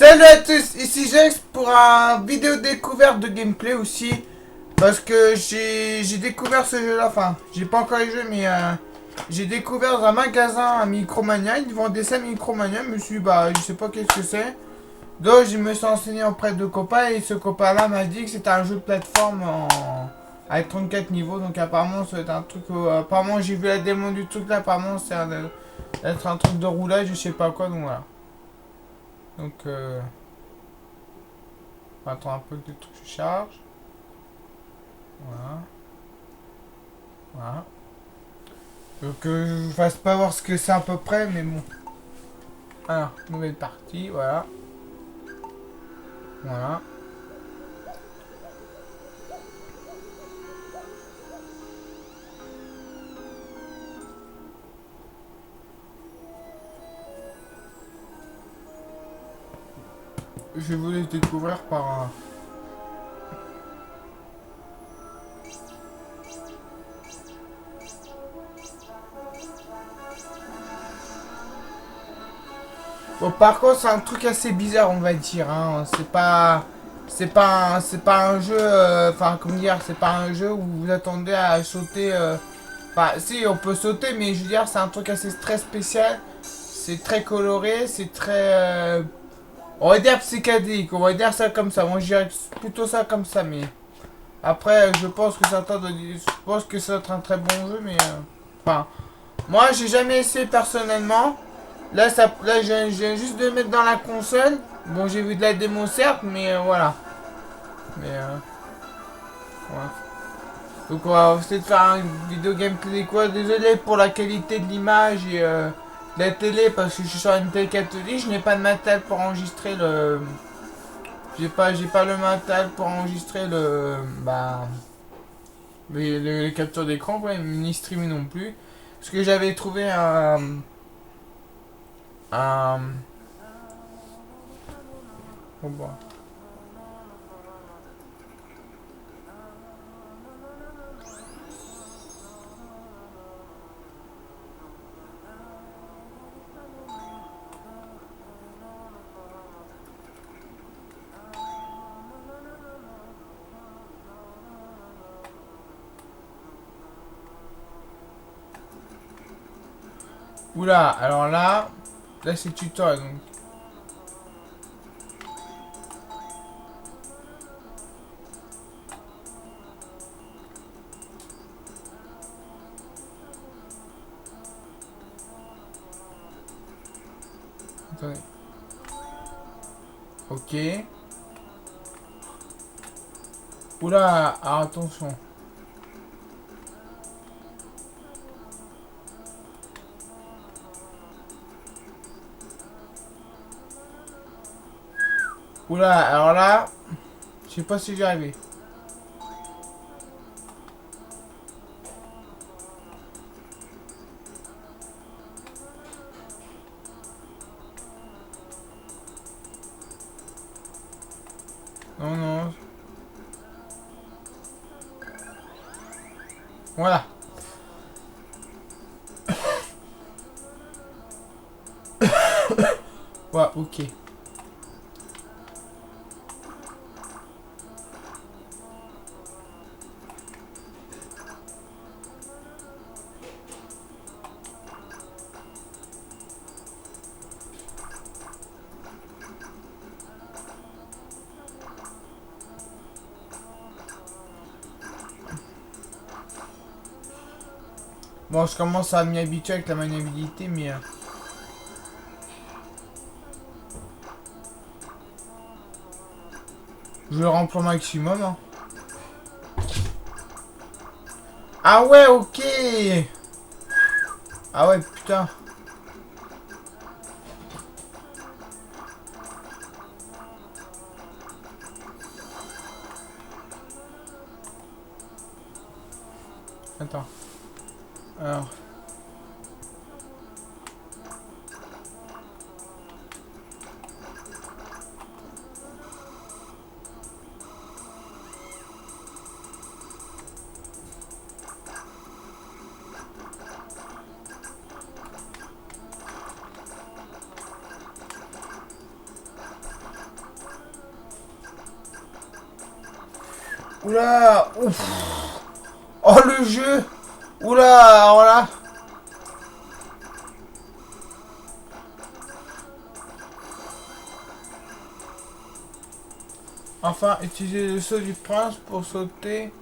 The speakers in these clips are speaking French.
Salut à tous, ici Jex pour un vidéo découverte de gameplay aussi. Parce que j'ai découvert ce jeu là, enfin j'ai pas encore les jeux mais j'ai découvert dans un magasin à Micromania, ils vendaient ça à Micromania, je me suis dit bah je sais pas qu'est-ce que c'est. Donc je me suis renseigné auprès de copains et ce copain là m'a dit que c'était un jeu de plateforme avec 34 niveaux, donc apparemment c'est un truc, apparemment j'ai vu la démo du truc là, apparemment c'est être un truc de roulage, je sais pas quoi, donc voilà. Donc on va attendre un peu que le truc se charge. Voilà. Voilà. Donc je vous fasse pas voir ce que c'est à peu près, mais bon. Alors, nouvelle partie, voilà. Voilà. Je vous laisse découvrir par Bon, par contre, c'est un truc assez bizarre, on va dire. Hein. C'est pas un jeu. Enfin, comment dire, c'est pas un jeu où vous attendez à sauter. Enfin, si, on peut sauter, mais je veux dire, c'est un truc assez très spécial. C'est très coloré, c'est très. On va dire psychédélique, on va dire ça comme ça. Moi, je dirais plutôt ça comme ça, mais. Après, je pense que ça doit être un très bon jeu, mais. Enfin, moi, j'ai jamais essayé personnellement. Là, je viens juste de mettre dans la console. Bon, j'ai vu de la démo certes, mais voilà. Mais ouais. Donc, on va essayer de faire une vidéo gameplay quoi. Désolé pour la qualité de l'image et de la télé parce que je suis sur une télé catholique. Je n'ai pas de matériel pour enregistrer le. J'ai pas le matériel pour enregistrer le. Bah. Les captures d'écran, quoi, ni streamer non plus. Parce que j'avais trouvé un. Oh, bon. Oula, alors là c'est tutoriel donc. Attendez. Ok. Oula, alors attention. Oula, alors là, je sais pas si j'y arrivé. Non, non. Voilà. Ouais, ok. Bon, je commence à m'y habituer avec la maniabilité, mais. Je le remplis au maximum. Hein. Ah ouais, ok. Ah ouais, putain. Attends. Alors. Oula. Ouf. Oh le jeu. Oula. Alors là. Enfin, utiliser le saut du prince pour sauter.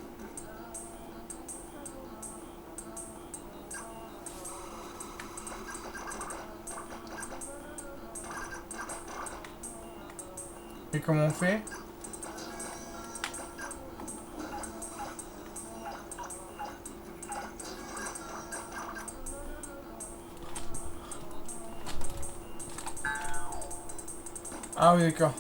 Et comment on fait? Ah oui, d'accord.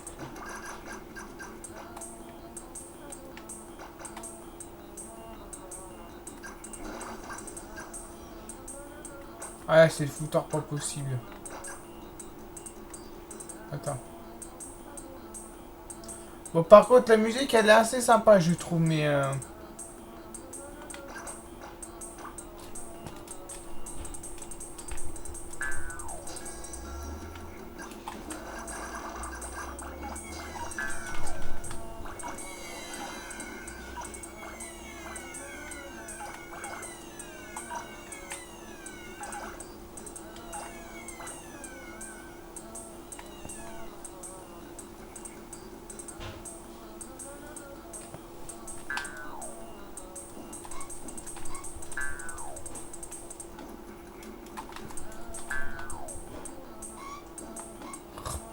Ah là, c'est le foutoir pas possible. Attends. Bon, par contre, la musique, elle est assez sympa, je trouve, mais...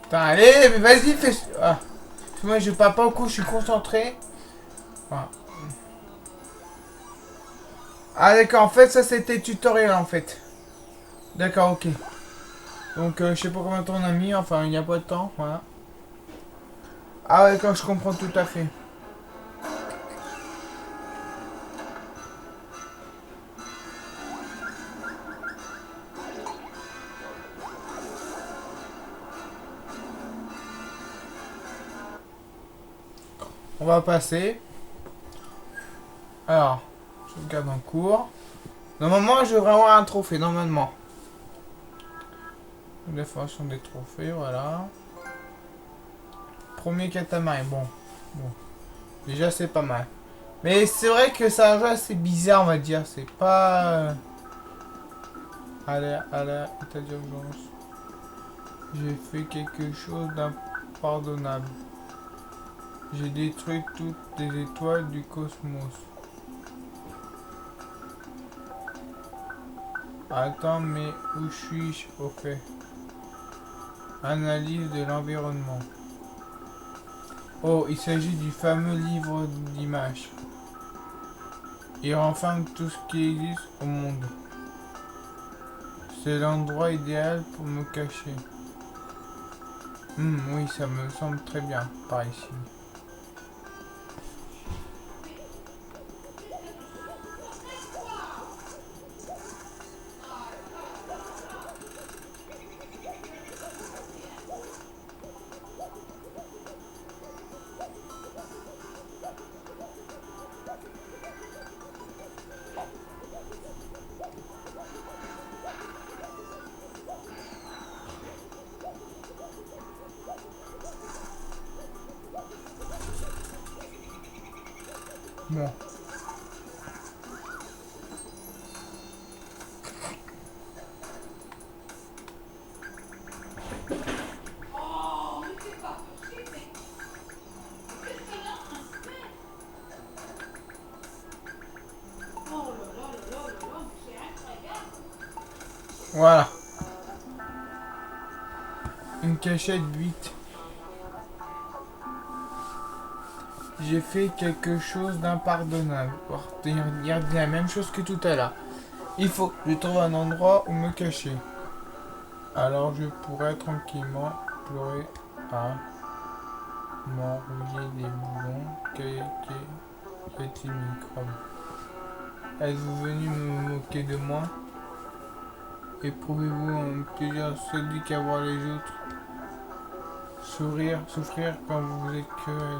Putain, allez, mais vas-y, fais... Ah. Moi, je parle pas au coup, je suis concentré. Voilà. Ah, d'accord, en fait, ça, c'était tutoriel, en fait. D'accord, ok. Donc, je sais pas combien de temps on a mis, enfin, il n'y a pas de temps, voilà. Ah, d'accord, je comprends tout à fait. On va passer. Alors, je regarde en cours. Normalement, je devrais avoir un trophée, normalement. Définition des trophées, voilà. Premier catamaran, bon. Déjà, c'est pas mal. Mais c'est vrai que c'est un jeu assez bizarre, on va dire. C'est pas... Allez, état d'urgence. J'ai fait quelque chose d'impardonnable. J'ai détruit toutes les étoiles du cosmos. Attends, mais où suis-je au fait? Analyse de l'environnement. Oh, il s'agit du fameux livre d'images. Il renferme tout ce qui existe au monde. C'est l'endroit idéal pour me cacher. Oui, ça me semble très bien par ici. Bon. Voilà. Une cachette 8. J'ai fait quelque chose d'impardonnable. Il y a la même chose que tout à l'heure. Il faut que je trouve un endroit où me cacher. Alors je pourrais tranquillement pleurer à m'enrouiller des boulons. Qu'est-il microbe? Êtes-vous venu me moquer de moi? Éprouvez-vous un plaisir celui qu'à voir les autres souffrir quand vous êtes cruel?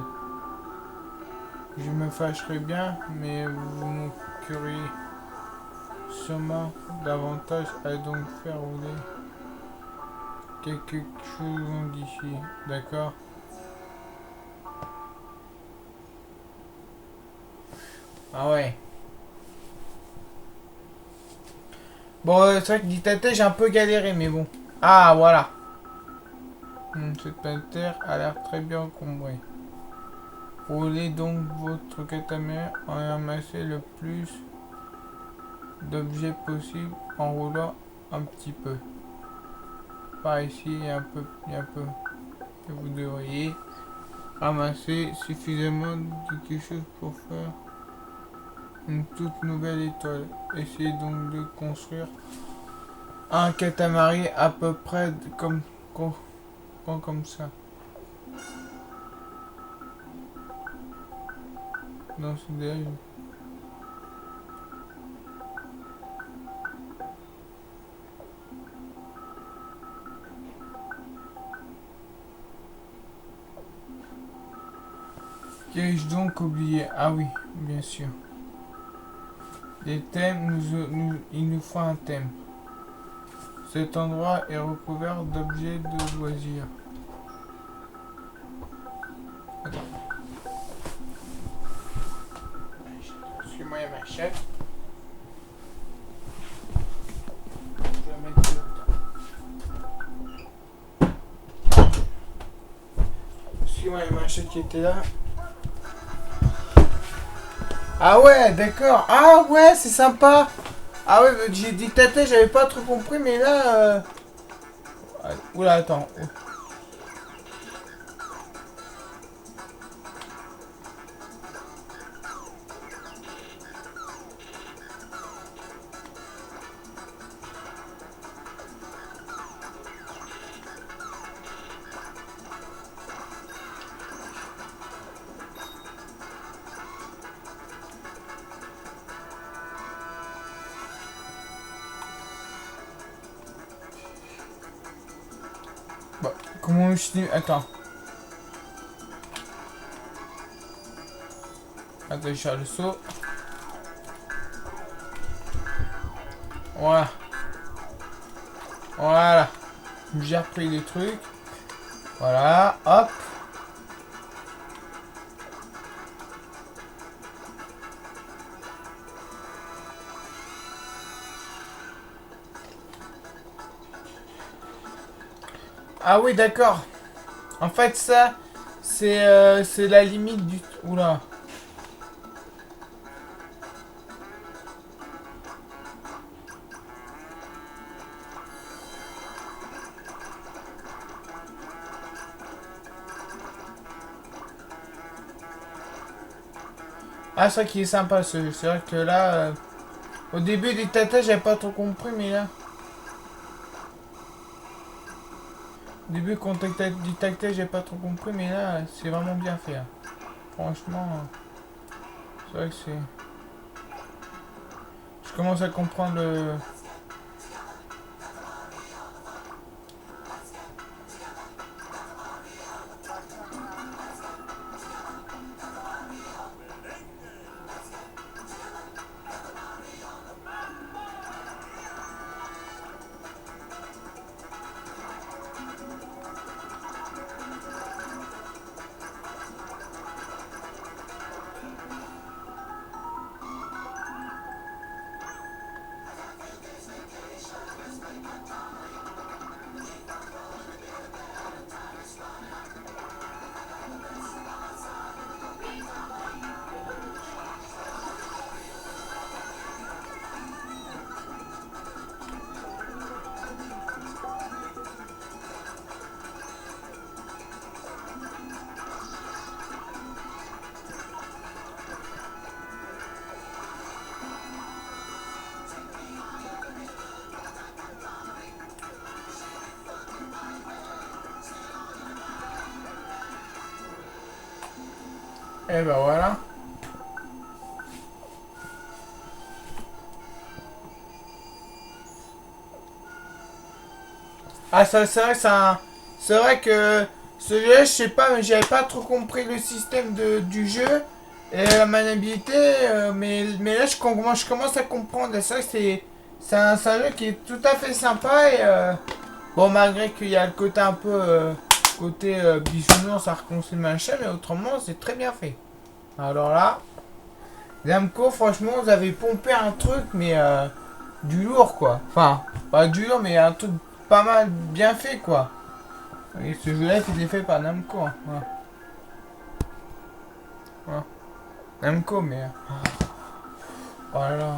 Je me fâcherai bien, mais vous vous moqueriez sûrement davantage à donc faire rouler quelque chose d'ici, d'accord? Ah ouais. Bon, c'est vrai que Dictateur, j'ai un peu galéré, mais bon. Ah, voilà. Cette planète a l'air très bien encombrée. Roulez donc votre catamaran et ramassez le plus d'objets possible en roulant un petit peu. Par ici et un peu, et un peu. Et vous devriez ramasser suffisamment de quelque chose pour faire une toute nouvelle étoile. Essayez donc de construire un catamaran à peu près comme ça. Dans ce délai. Qu'ai-je donc oublié? Ah oui, bien sûr. Les thèmes, il nous faut un thème. Cet endroit est recouvert d'objets de loisirs. Attends. Excuse-moi, il y a ma chef. Je vais mettre excuse-moi, il y a ma chef qui était là. Ah ouais, d'accord. Ah ouais, c'est sympa. Ah ouais, j'ai dit tâté, j'avais pas trop compris, mais là... Oula, attends. Bon, comment on utilise... Attends. Attends, je cherche le saut. Voilà. Voilà. J'ai repris les trucs. Voilà, hop. Ah oui, d'accord. En fait, ça, c'est la limite du... Oula. Ah, c'est vrai qu'il est sympa, c'est vrai que là... au début des tatas, j'avais pas trop compris, mais là... Au début, quand du tactile, j'ai pas trop compris, mais là, c'est vraiment bien fait. Hein. Franchement, c'est vrai que c'est... Je commence à comprendre le... Et ben voilà. Ah, ça, c'est vrai que ça... C'est vrai que... Ce jeu, je sais pas, mais j'avais pas trop compris le système du jeu. Et la maniabilité, mais là, moi, je commence à comprendre. C'est vrai que c'est un jeu qui est tout à fait sympa. Et bon, malgré qu'il y a le côté un peu... côté bisounours, ça reconstruit machin, mais autrement, c'est très bien fait. Alors là... Namco, franchement, vous avez pompé un truc, mais du lourd, quoi. Enfin, pas du lourd, mais un truc pas mal bien fait, quoi. Et ce jeu-là, il est fait par Namco. Hein. Voilà. Voilà. Namco, mais... Voilà.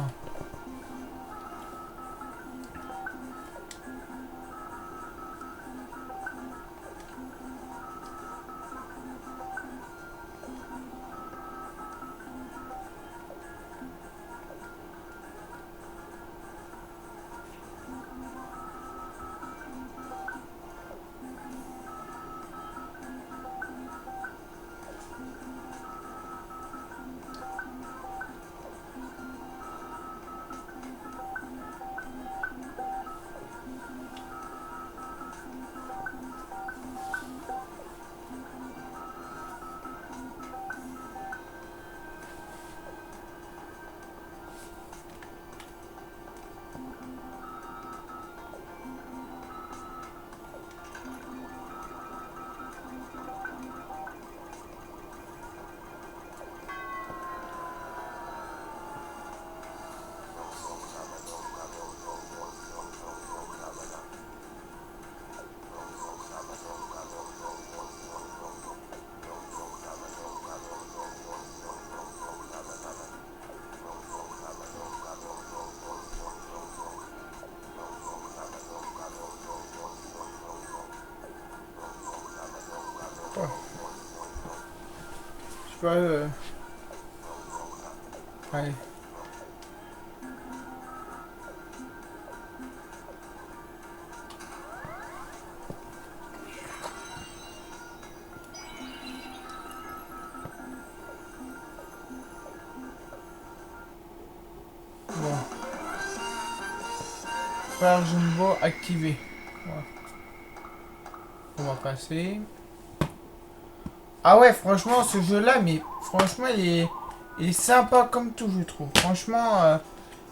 Oh, je sais pas... Allez. Bon. Frère Jumbo activé. Voilà. On va passer. Ah ouais, franchement, ce jeu-là, mais franchement, il est sympa comme tout, je trouve. Franchement,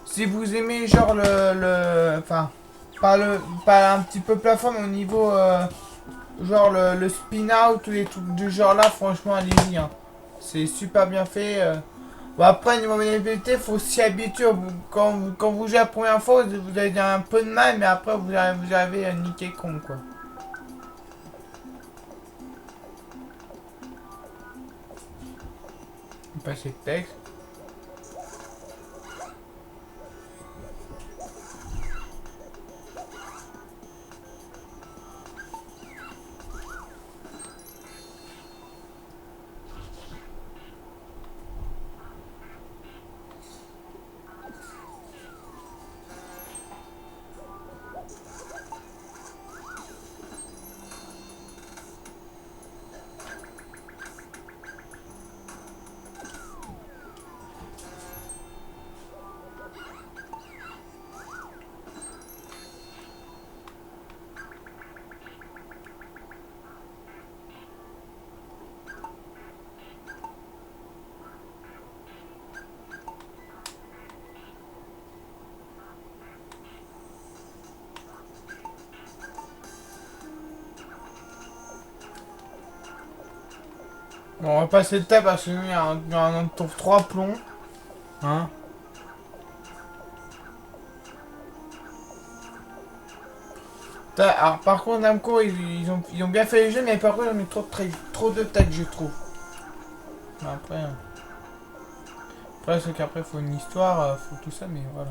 si vous aimez genre enfin, pas un petit peu plateforme au niveau, genre le spin-out ou les trucs du genre là, franchement, allez-y. Hein. C'est super bien fait. Bon, après, niveau maniabilité, faut s'y habituer. Quand vous jouez la première fois, vous avez un peu de mal, mais après, vous arrivez à niquer con, quoi. Passer le texte. Bon, on va passer le tas parce qu'il y a un tour 3 plombs. Hein. Alors, par contre, Namco, ils ont bien fait les jeux, mais par contre, ils ont mis trop de têtes, je trouve. Mais après c'est qu'après, faut une histoire, faut tout ça, mais voilà.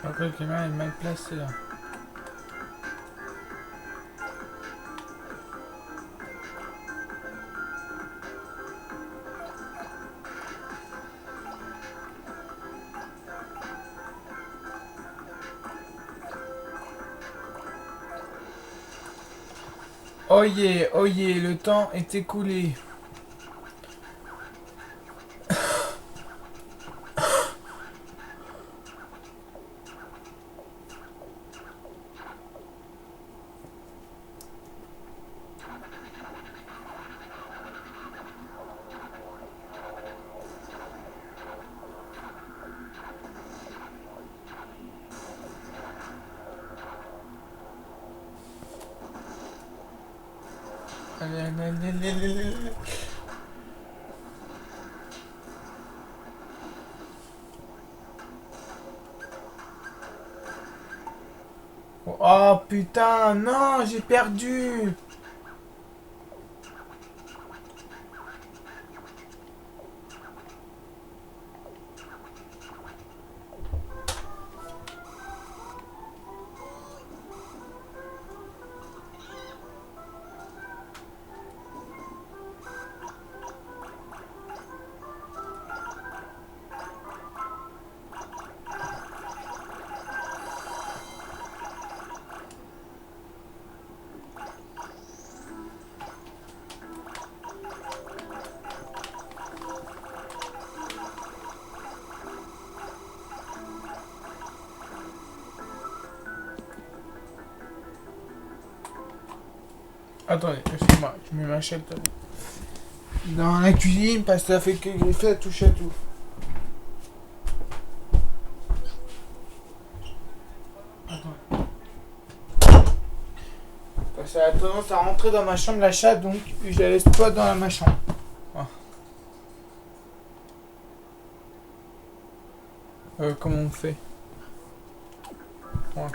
Donc le caméra est mal placé là. Oh yeah, le temps est écoulé. Allez, allez, allez, allez, allez, allez. Oh putain, non, j'ai perdu. Attendez, excuse-moi, je mets ma chaîne dans la cuisine parce que ça fait que j'ai fait toucher à tout. Attendez. Parce que ça a tendance à rentrer dans ma chambre la chatte, donc je la laisse pas dans ma chambre. Comment on fait? Ouais.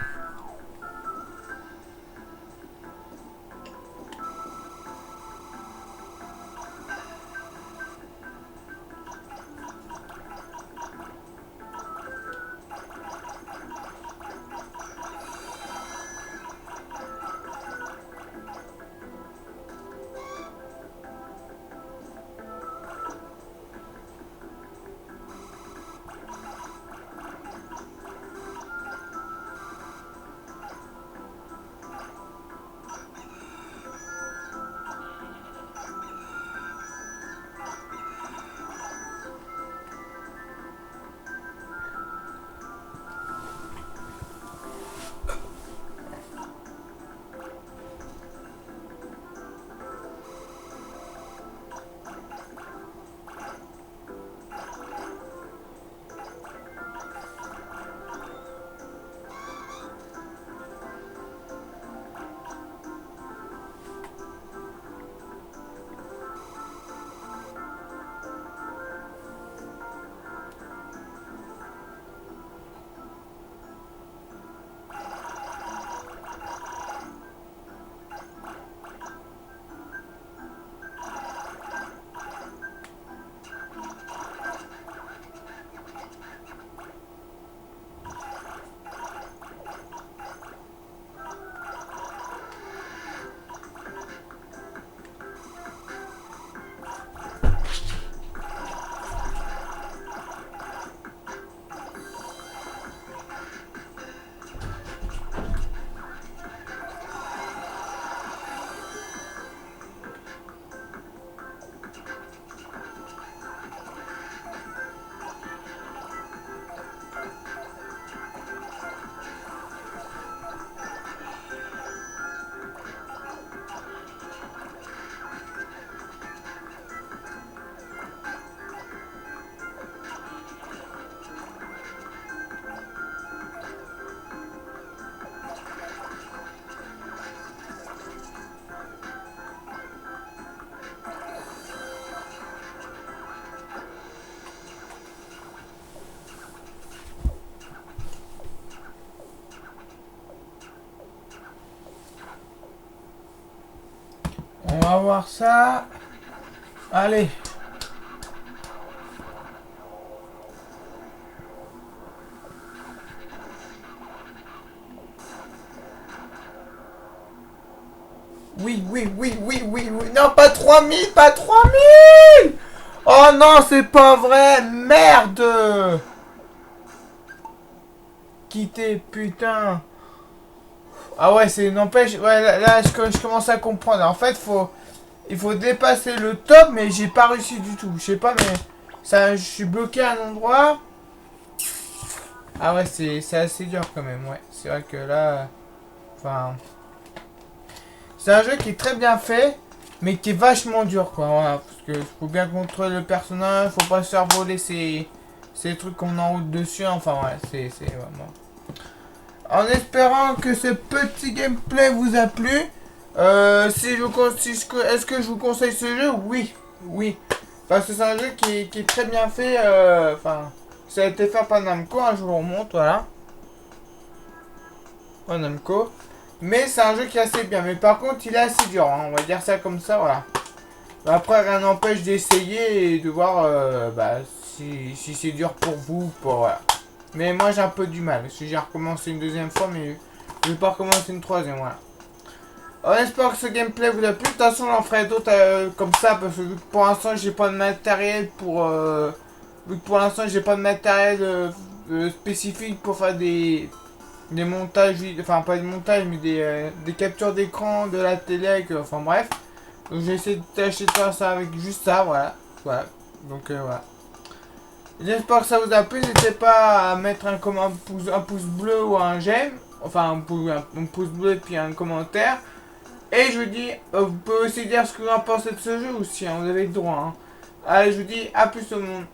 On va voir ça. Allez. oui. Non, pas 3000, pas 3000. Oh non, c'est pas vrai. Merde. Quitter, putain. Ah ouais, c'est n'empêche. Ouais, là, je commence à comprendre. En fait, il faut dépasser le top, mais j'ai pas réussi du tout. Je sais pas, mais ça, je suis bloqué à un endroit. Ah ouais, c'est assez dur quand même. Ouais, c'est vrai que là, enfin, c'est un jeu qui est très bien fait, mais qui est vachement dur, quoi. Voilà, parce que faut bien contrôler le personnage, faut pas se faire voler ces trucs qu'on enroute dessus. Enfin, ouais, c'est vraiment. En espérant que ce petit gameplay vous a plu. Si je vous est-ce que je vous conseille ce jeu? Oui, oui. Parce que c'est un jeu qui est très bien fait. Enfin, ça a été fait par Namco, je vous remonte, voilà. Namco. Mais c'est un jeu qui est assez bien. Mais par contre, il est assez dur, hein, on va dire ça comme ça, voilà. Après, rien n'empêche d'essayer et de voir si c'est dur pour vous ou pas, voilà. Mais moi, j'ai un peu du mal. Si j'ai recommencé une deuxième fois, mais je vais pas recommencer une troisième, voilà. On espère que ce gameplay vous a plu. De toute façon, j'en ferai d'autres comme ça parce que vu que pour l'instant, j'ai pas de matériel pour. Vu que pour l'instant, j'ai pas de matériel spécifique pour faire des montages, enfin pas des montages, mais des captures d'écran de la télé, enfin bref. Donc j'ai essayé de tâcher de faire ça avec juste ça, voilà. Voilà. Donc voilà. J'espère que ça vous a plu. N'hésitez pas à mettre un pouce bleu ou un j'aime. Enfin un pouce bleu et puis un commentaire. Et je vous dis, vous pouvez aussi dire ce que vous en pensez de ce jeu aussi, hein, vous avez le droit. Hein. Allez, je vous dis à plus tout le monde.